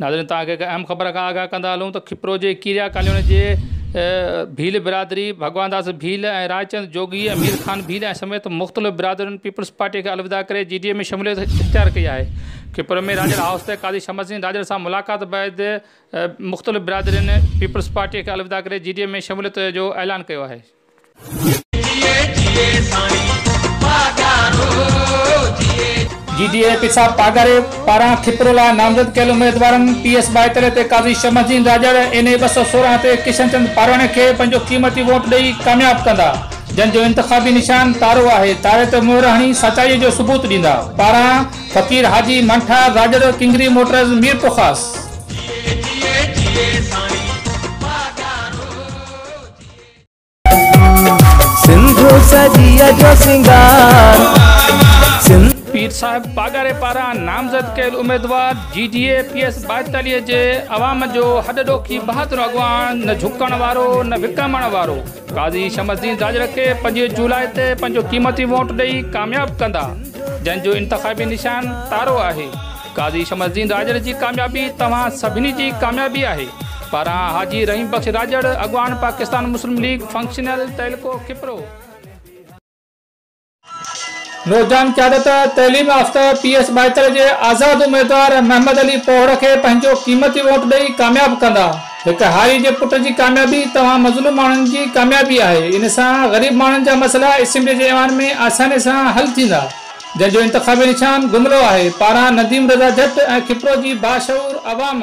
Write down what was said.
नाज़रीन तव्हांखे अहम ख़बर खां आगाह कंदा हलूं त खिपरो जे कीरिया कॉलोनी जे भील बिरादरी भगवान दास भील ऐं रायचंद जोगी अमीर खान भील ऐं समेत मुख़्तलिफ़ बिरादरियुनि पीपल्स पार्टी खे अलविदा करे GDA में शमूलियत इख़्तियार कई आहे। खिपरो में राजड़ हाउस ते क़ाज़ी शमसुद्दीन राजड़ सां मुलाक़ात बैदि मुख़्तलिफ़ बिरादरियुनि पीपल्स पार्टी खे अलविदा करे GDA में शमूलियत जो ऐलान कयो आहे। GDA पिसाब पागारे पारां खिपरो लाइ नामज़द कयल उम्मीदवारनि PS 72 ते क़ाज़ी शमसुद्दीन राजड़ NA 216 ते किशन चंद पारवाणे खे पंहिंजो क़ीमती वोट ॾेई कामयाब कंदा, जंहिंजो इंतख़ाबी निशान तारो आहे। तारे ते मोहर हणी सचाईअ जो सबूत ॾींदा। पारां फ़कीर हाजी मंठा राजड़ किंगरी मोटर्स मीरपुर ख़ास। सिंधु सजिया जो सिंगार पीर साहिब पागारे पारां नामज़द कयल उम्मीदवार GDA PS 42 जे अवाम जो हॾॾोखी बहादुर अॻवान, न झुकण वारो न विकमण वारो क़ाज़ी शमसुद्दीन राजड़ खे 5 जुलाई ते पंहिंजो क़ीमती वोट ॾेई कामयाब कंदा, जंहिंजो इंतख़ाबी निशान तारो आहे। क़ाज़ी शमसुद्दीन राजड़ जी कामयाबी तव्हां सभिनी जी कामयाबी आहे। पारां हाजी रहीम बख्श राजड़ अॻवान पाकिस्तान मुस्लिम लीग फंक्शनल तहलको खिपरो। नौजवान क़यादत तइलीम याफ़्ता PS 72 जे आज़ाद उम्मीदवार महमद अली पोहड़ खे पंहिंजो क़ीमती वोट ॾेई कामयाब कंदा। हिक हारी जे पुट जी कामयाबी तव्हां मज़लूम माण्हुनि जी कामयाबी आहे। इन सां ग़रीब माण्हुनि जा मसइला असेंबली जे ऐवान में आसानी सां हल थींदा, जंहिंजो इंतख़ाबी निशान गुमलो आहे। पारां नदीम रज़ा जट ऐं खिपरो जी बाशऊर अवाम।